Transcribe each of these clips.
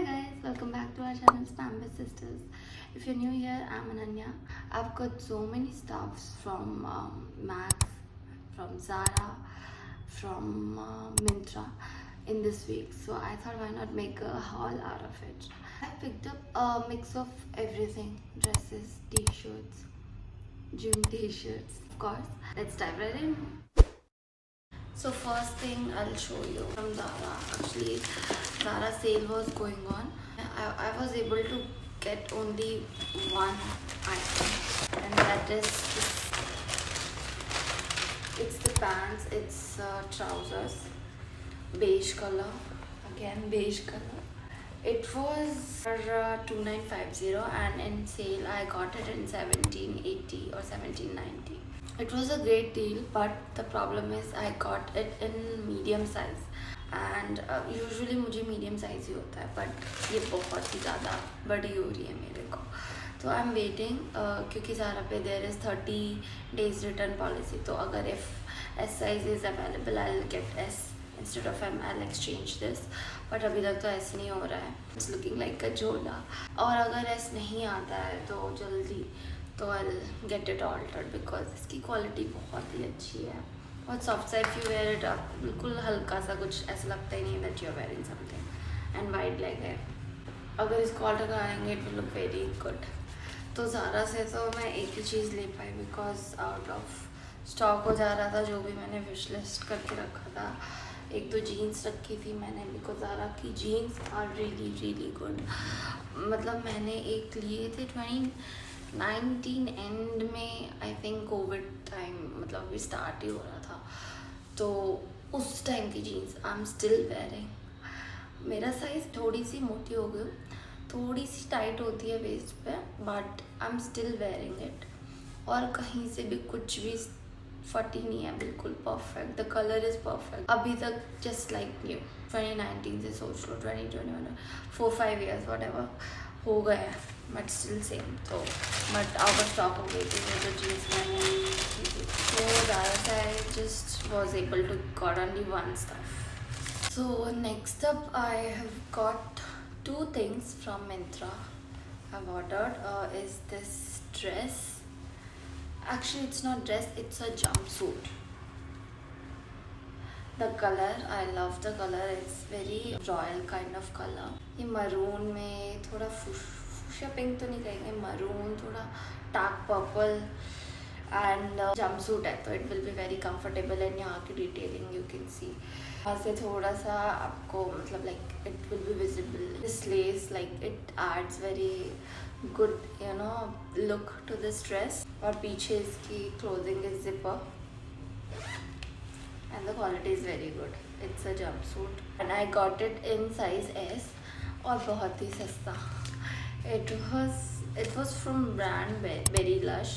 guys, welcome back to our channel Spambit Sisters. If you're new here, I'm Ananya. I've got so many stuffs from Max, from Zara, from Myntra in this week. So I thought why not make a haul out of it. I picked up a mix of everything: dresses, t-shirts, gym t-shirts, of course. Let's dive right in. So first thing I'll show you from Zara. Actually, Zara sale was going on. I was able to get only one item, and that is it's the pants. It's trousers, beige color. Again, beige color. It was for 2950, and in sale I got it in 1780 or 1790. It was a great deal, but the problem is I got it in medium size, and usually मुझे medium size ही होता है, but ये बहुत ही ज़्यादा बड़ी हो रही है मेरे को. तो आई एम वेटिंग क्योंकि ज़ारा पे there is 30 days return policy. तो अगर if S size is available I will get S instead of M. I exchange this, but अभी तक तो एस नहीं हो रहा है. इट्स लुकिंग लाइक अ झोला. और अगर एस नहीं आता है तो जल्दी तो I get it altered because इसकी क्वालिटी बहुत ही अच्छी है. बहुत सॉफ्ट सा. If you wear it up बिल्कुल हल्का सा, कुछ ऐसा लगता ही नहीं that you are wearing something. And wide leg है. अगर इसको ऑल्टर कराएंगे it will look very good. तो ज़ारा से तो मैं एक ही चीज़ ले पाई बिकॉज आउट ऑफ स्टॉक हो जा रहा था. जो भी मैंने विश लिस्ट करके रखा था, एक दो जीन्स रखी थी मैंने बिकॉज ज़ारा की जीन्स आर रियली गुड. मतलब मैंने एक लिए थे 2019 एंड में, आई थिंक कोविड टाइम, मतलब अभी स्टार्ट ही हो रहा था. तो उस टाइम की jeans I am still wearing. मेरा साइज़ थोड़ी सी मोटी हो गई, थोड़ी सी टाइट होती है वेस्ट पे, but I am still wearing it. और कहीं से भी कुछ भी फटी नहीं है, बिल्कुल perfect. The colour is perfect अभी तक, जस्ट लाइक न्यू. 2019 से सोच लो 2021, 4-5 years वट एवर हो गए हैं, बट स्टिल सेम. तो बट आउट ऑफ स्टॉक हो गई थी वो जो जीन्स मैंने की थी. तो ज़्यादा से I just was able to got only one stuff. So next up I have got two things from Myntra. I've ordered is this dress. Actually it's not dress, it's a jumpsuit. The color, I love the color. It's very royal kind of color. ये maroon में थोड़ा fuchsia pink तो नहीं कहेंगे, maroon थोड़ा dark purple and jumpsuit है, तो it will be very comfortable. and यहाँ की detailing you can see. यहाँ से थोड़ा सा आपको मतलब like it will be visible. This lace like it adds very good look to this dress. और पीछे इसकी clothing is zipper and the quality is very good. It's a jumpsuit and I got it in size S और बहुत ही सस्ता. It was from brand Berry Lush.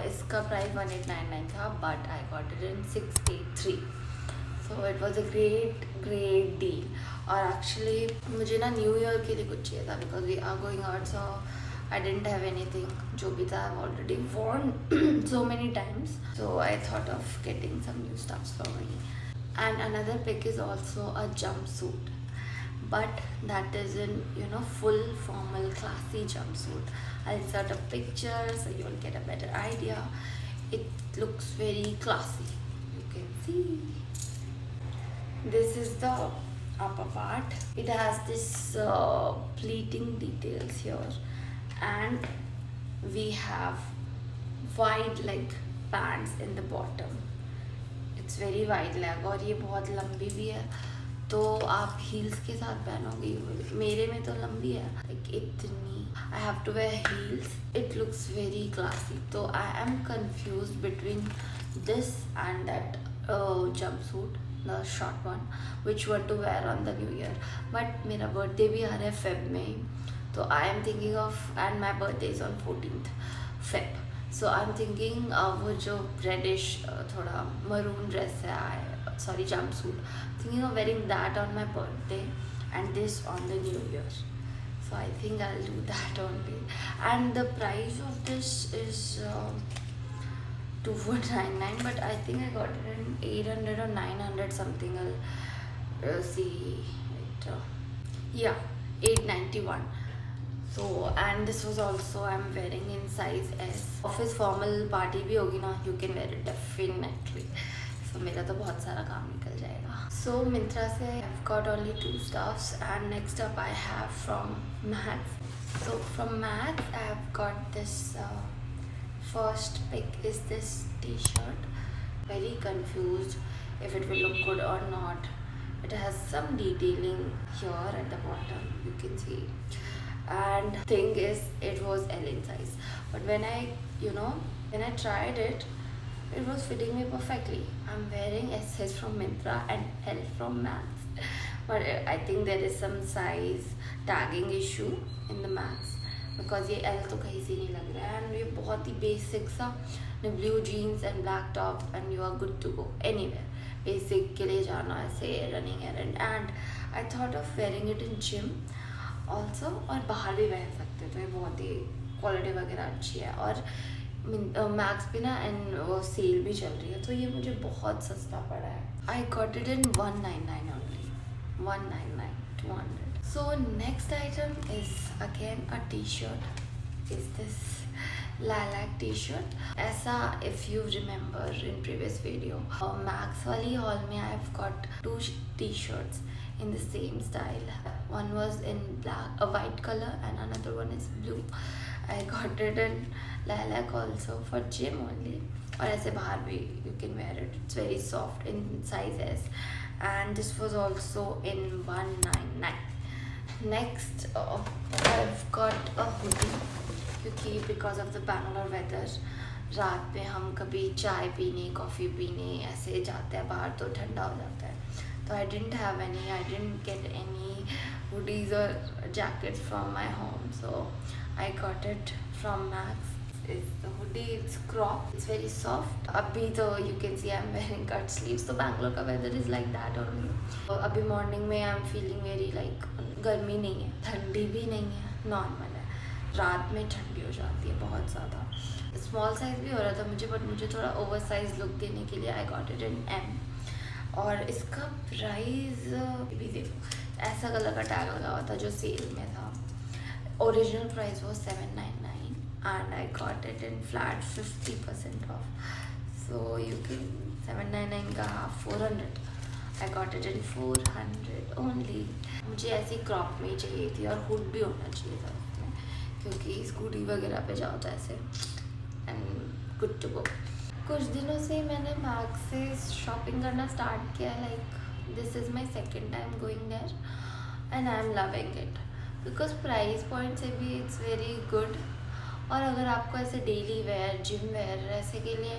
इसका price 1899 था, but I got it in 683. So it was a great deal. और actually मुझे ना new year के लिए कुछ चाहिए था because we are going out, so I didn't have anything. जो भी था I've already worn so many times, so I thought of getting some new stuff for me. And another pick is also a jumpsuit, but that is in full formal classy jumpsuit. I'll insert a picture so you'll get a better idea. It looks very classy. You can see this is the upper part. It has this pleating details here, and we have wide leg pants in the bottom. It's very wide leg और ये बहुत लंबी भी है, तो आप heels के साथ पहनोगे. मेरे में तो लंबी है like इतनी. I have to wear heels. It looks very classy. तो I am confused between this and that jumpsuit, the short one, which one to wear on the new year. But मेरा birthday भी आ रहा है Feb में, तो I am thinking of, and my birthday is on 14th Feb. So I'm thinking वो जो reddish थोड़ा maroon dress है, sorry jumpsuit, thinking of wearing that on my birthday and this on the new year. So I think I'll do that only. And the price of this is 2499, but I think I got it in 800 or 900 something. I'll see it. Yeah, 891. So and this was also I'm wearing in size S. Office formal party भी होगी ना, you can wear it definitely. So मेरा तो बहुत सारा काम निकल जाएगा. So Myntra से I've got only 2 stuffs, and next up I have from Max. So from Max I've got this. First pick is this t-shirt. Very confused if it will look good or not. It has some detailing here at the bottom, you can see, and thing is it was L in size, but when I tried it, it was fitting me perfectly. I'm wearing SS from Myntra and L from Max, but I think there is some size tagging issue in the Max, because ये L तो कहीं से नहीं लग रहा है, and ये बहुत ही बेसिक सा blue jeans and black top and you are good to go anywhere. Basic के लिए जाना ऐसे running errand, and I thought of wearing it in gym also, और बाहर भी पहन सकते, तो ये बहुत ही क्वालिटी वगैरह अच्छी है. और मैक्स पे ना एंड वो सेल भी चल रही है, तो ये मुझे बहुत सस्ता पड़ा है. I got it in 199 only, 199, 200. So next item is again a t-shirt. Is this lilac t-shirt? ऐसा if you remember in previous video, Max वाली haul में I've got 2 t-shirts in the same style. One was in black, a white color, and another one is blue. I got it in lilac also for gym only. और ऐसे बाहर भी you can wear it. It's very soft in size S. And this was also in 199. Next I've got a hoodie, क्योंकि because of the Bangalore weather, रात में हम कभी चाय पीने कॉफ़ी पीने ऐसे जाते हैं बाहर, तो ठंडा हो जाता है. तो I didn't get any hoodies or jackets from my home, so I got it from Max. Is the hoodie, it's crop, it's very soft. अभी तो you can see I'm wearing cut sleeves, तो बैंगलोर का weather is like that only. अभी morning में I'm feeling very like गर्मी नहीं है, ठंडी भी नहीं है, नॉर्मल है. रात में ठंडी हो जाती है बहुत ज़्यादा. स्मॉल साइज़ भी हो रहा था मुझे, बट मुझे थोड़ा ओवर साइज लुक देने के लिए I got it in M. और इसका प्राइस भी देखो, ऐसा कलर का टैग लगा हुआ था जो सेल में था. ओरिजिनल प्राइस वो 799 and I got it in flat 50% off. So you can 799 का 400. I got it in 400 only. मुझे ऐसी क्रॉप में ही चाहिए थी, और हुड भी होना चाहिए था उसमें, क्योंकि स्कूटी वगैरह पे जाओ तो ऐसे एंड गुड टू गो. कुछ दिनों से मैंने मैक्स से शॉपिंग करना स्टार्ट किया. Like this is my second time going there and I am loving it, because price point से भी इट्स वेरी गुड. और अगर आपको ऐसे डेली वेयर जिम वेयर ऐसे के लिए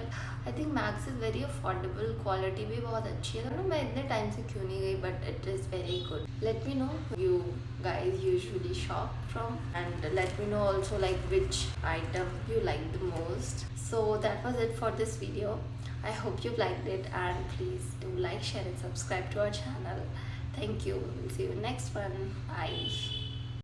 I think max is very affordable. Quality भी बहुत अच्छी है. मैं इतने टाइम से क्यों नहीं गई, but it is very good. Let me know you guys usually shop from, and let me know also like which item you like the most. So that was it for this video. I hope you liked it, and please do like, share and subscribe to our channel. Thank you. We'll see you next one. Bye.